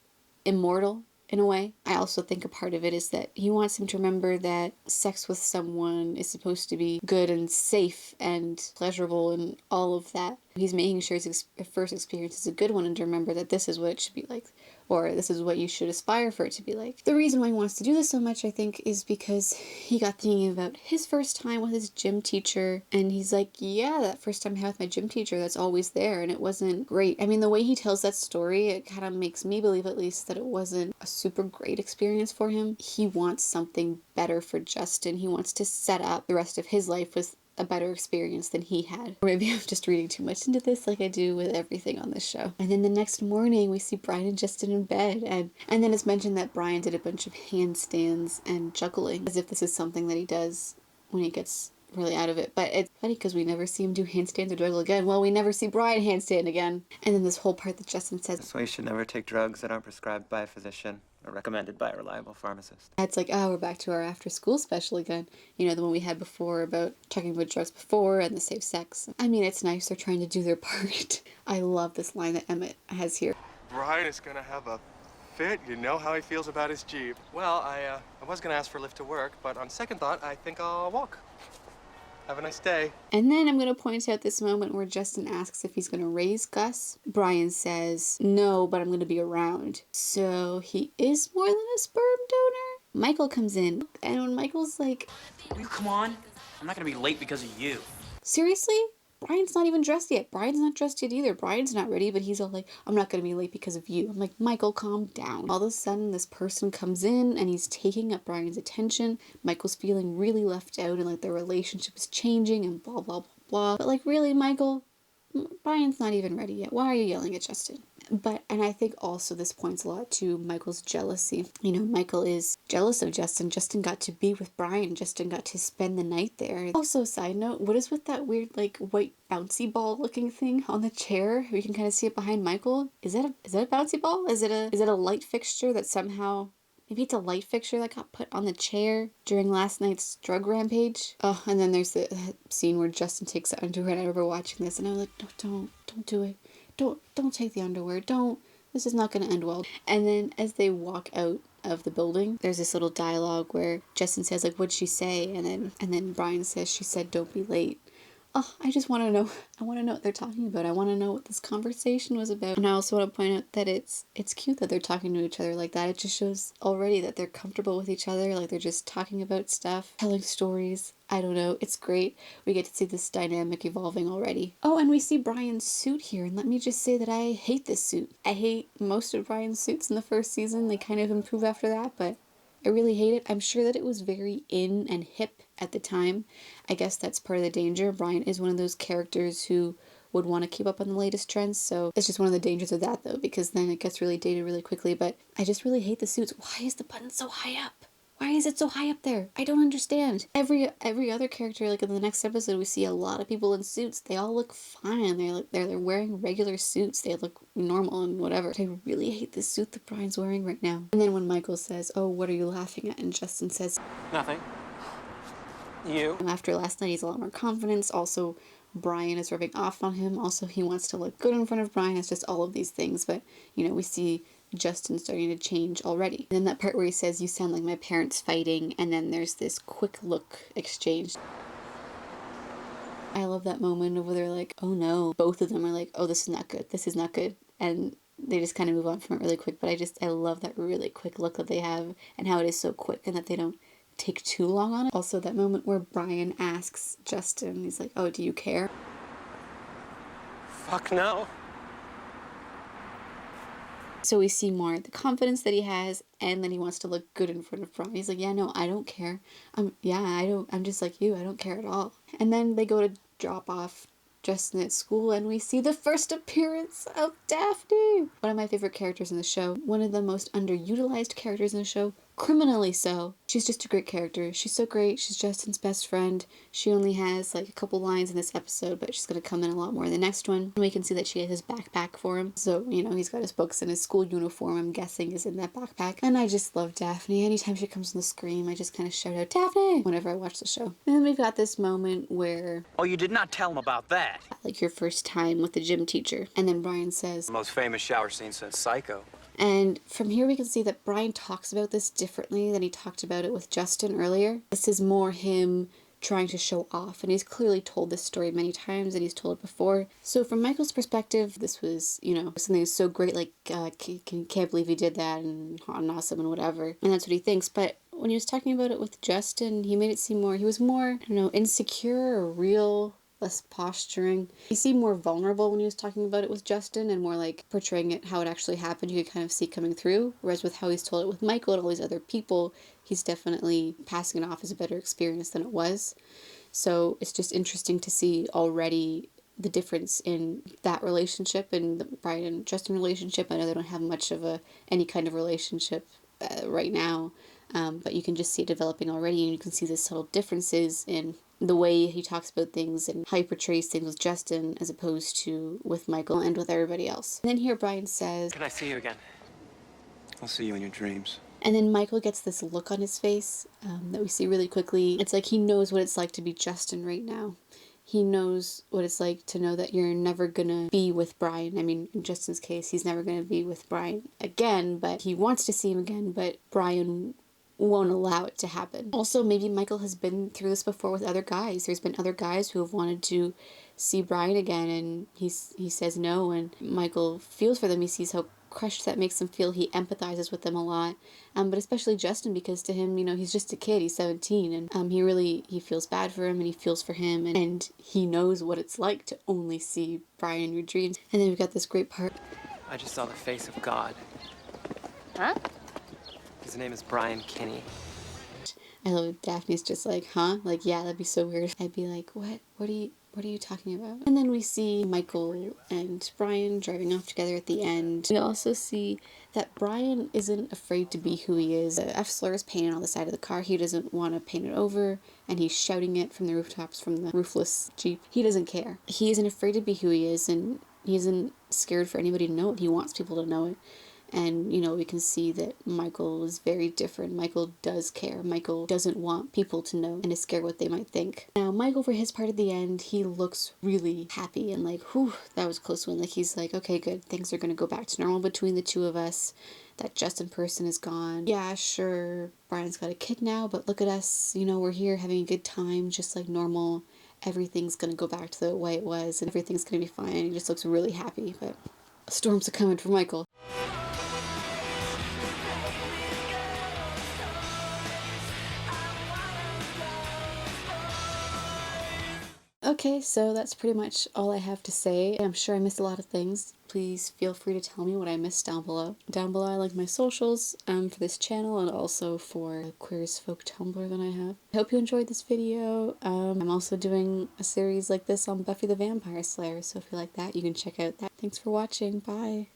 immortal in a way. I also think a part of it is that he wants him to remember that sex with someone is supposed to be good and safe and pleasurable and all of that. He's making sure his first experience is a good one and to remember that this is what it should be like, or this is what you should aspire for it to be like. The reason why he wants to do this so much, I think, is because he got thinking about his first time with his gym teacher, and he's like, yeah, that first time I had with my gym teacher, that's always there, and it wasn't great. I mean, the way he tells that story, it kind of makes me believe at least that it wasn't a super great experience for him. He wants something better for Justin. He wants to set up the rest of his life with a better experience than he had. Or maybe I'm just reading too much into this like I do with everything on this show. And then the next morning we see Brian and Justin in bed, and then it's mentioned that Brian did a bunch of handstands and juggling, as if this is something that he does when he gets really out of it. But it's funny because we never see him do handstands or juggle again. Well, we never see Brian handstand again. And then this whole part that Justin says, That's why you should never take drugs that aren't prescribed by a physician or recommended by a reliable pharmacist. it's like, oh, we're back to our after school special again. You know, the one we had before about talking about drugs before and the safe sex. I mean, it's nice they're trying to do their part. I love this line that Emmett has here. Brian is gonna have a fit. You know how he feels about his Jeep. Well, I was gonna ask for a lift to work, but on second thought, I think I'll walk. Have a nice day. And then I'm going to point out this moment where Justin asks if he's going to raise Gus. Brian says, no, but I'm going to be around. So he is more than a sperm donor? Michael comes in, and when Michael's like, Will you come on? I'm not gonna be late because of you. seriously? Brian's not even dressed yet. Brian's not dressed yet either. Brian's not ready, but he's all like, I'm not going to be late because of you. I'm like, Michael, calm down. All of a sudden, this person comes in and he's taking up Brian's attention. Michael's feeling really left out and like their relationship is changing and blah, blah, blah, blah. But like, really, Michael? Brian's not even ready yet. Why are you yelling at Justin? And I think also this points a lot to Michael's jealousy. You know, Michael is jealous of Justin. Justin got to be with Brian. Justin got to spend the night there. Also, side note, what is with that weird, like, white bouncy ball looking thing on the chair? We can kind of see it behind Michael. Is that a bouncy ball? Is it a light fixture that somehow... Maybe it's a light fixture that got put on the chair during last night's drug rampage. Oh, and then there's the scene where Justin takes the underwear, and I remember watching this, and I was like, no, don't do it. Don't take the underwear. Don't. This is not going to end well. And then as they walk out of the building. There's this little dialogue where Justin says, like, what'd she say? And then Brian says, she said, don't be late. Oh, I just want to know. I want to know what they're talking about. I want to know what this conversation was about. And I also want to point out that it's cute that they're talking to each other like that. It just shows already that they're comfortable with each other. Like, they're just talking about stuff, telling stories. I don't know. It's great. We get to see this dynamic evolving already. Oh, and we see Brian's suit here. And let me just say that I hate this suit. I hate most of Brian's suits in the first season. They kind of improve after that, but I really hate it. I'm sure that it was very in and hip at the time. I guess that's part of the danger. Brian is one of those characters who would want to keep up on the latest trends, so it's just one of the dangers of that, though, because then it gets really dated really quickly. But I just really hate the suits. Why is the button so high up? Why is it so high up there? I don't understand. Every other character, like in the next episode, we see a lot of people in suits. They all look fine. They're wearing regular suits. They look normal and whatever. But I really hate this suit that Brian's wearing right now. And then when Michael says, "Oh, what are you laughing at?" and Justin says, Nothing. You? after last night, he's a lot more confident. Also, Brian is rubbing off on him. Also, he wants to look good in front of Brian. It's just all of these things. But, you know, we see Justin starting to change already. And then that part where he says, "You sound like my parents fighting," and then there's this quick look exchange. I love that moment of where they're like, oh no. Both of them are like, oh, this is not good. This is not good. And they just kind of move on from it really quick. But I love that really quick look that they have and how it is so quick and that they don't take too long on it. Also, that moment where Brian asks Justin, he's like, oh, do you care? Fuck no. So we see more the confidence that he has, and then he wants to look good in front of Brian. He's like, yeah, no, I don't care. I'm just like you. I don't care at all. And then they go to drop off Justin at school, and we see the first appearance of Daphne. One of my favorite characters in the show. One of the most underutilized characters in the show. Criminally so. She's just a great character. She's so great. She's Justin's best friend. She only has like a couple lines in this episode, but she's going to come in a lot more in the next one. And we can see that she has his backpack for him. So, you know, he's got his books and his school uniform, I'm guessing, is in that backpack. And I just love Daphne. Anytime she comes on the screen, I just kind of shout out, "Daphne!" whenever I watch the show. And then we've got this moment where... Oh, you did not tell him about that. like your first time with the gym teacher. And then Brian says... Most famous shower scene since Psycho. And from here we can see that Brian talks about this differently than he talked about it with Justin earlier. This is more him trying to show off, and he's clearly told this story many times and he's told it before. So from Michael's perspective, this was, you know, something that's so great, like, can't believe he did that and awesome and whatever. And that's what he thinks. But when he was talking about it with Justin, he made it seem more, he was more, I don't know, insecure or real, less posturing. He seemed more vulnerable when he was talking about it with Justin and more like portraying it how it actually happened. You could kind of see coming through. Whereas with how he's told it with Michael and all these other people, he's definitely passing it off as a better experience than it was. So it's just interesting to see already the difference in that relationship and the Brian and Justin relationship. I know they don't have much of any kind of relationship right now, but you can just see it developing already, and you can see the subtle differences in the way he talks about things and how he portrays things with Justin as opposed to with Michael and with everybody else. And then here Brian says, Can I see you again? I'll see you in your dreams. and then Michael gets this look on his face that we see really quickly. It's like he knows what it's like to be Justin right now. He knows what it's like to know that you're never gonna be with Brian. I mean, in Justin's case, he's never gonna be with Brian again, but he wants to see him again, but Brian won't allow it to happen. Also, maybe Michael has been through this before with other guys. There's been other guys who have wanted to see Brian again, and he says no, and Michael feels for them. He sees how crushed that makes him feel. He empathizes with them a lot, but especially Justin, because to him, you know, he's just a kid. He's 17, and he feels bad for him, and he feels for him, and he knows what it's like to only see Brian in your dreams. And then we've got this great part. I just saw the face of God. Huh? His name is Brian Kinney. I love it. Daphne's just like, huh? Like, yeah, that'd be so weird. I'd be like, what? What are you talking about? And then we see Michael and Brian driving off together at the end. We also see that Brian isn't afraid to be who he is. The F slur is painted on the side of the car. He doesn't want to paint it over, and he's shouting it from the rooftops from the roofless Jeep. He doesn't care. He isn't afraid to be who he is, and he isn't scared for anybody to know it. He wants people to know it. And, you know, we can see that Michael is very different. Michael does care. Michael doesn't want people to know and is scared what they might think. Now, Michael, for his part at the end, he looks really happy and like, whew, that was a close one. Like, he's like, okay, good. Things are going to go back to normal between the two of us. That Justin person is gone. Yeah, sure, Brian's got a kid now, but look at us. You know, we're here having a good time, just like normal. Everything's going to go back to the way it was and everything's going to be fine. He just looks really happy, but storms are coming for Michael. Okay, so that's pretty much all I have to say. I'm sure I missed a lot of things. Please feel free to tell me what I missed down below. Down below I link my socials for this channel and also for Queer as Folk Tumblr that I have. I hope you enjoyed this video. I'm also doing a series like this on Buffy the Vampire Slayer, so if you like that, you can check out that. Thanks for watching. Bye!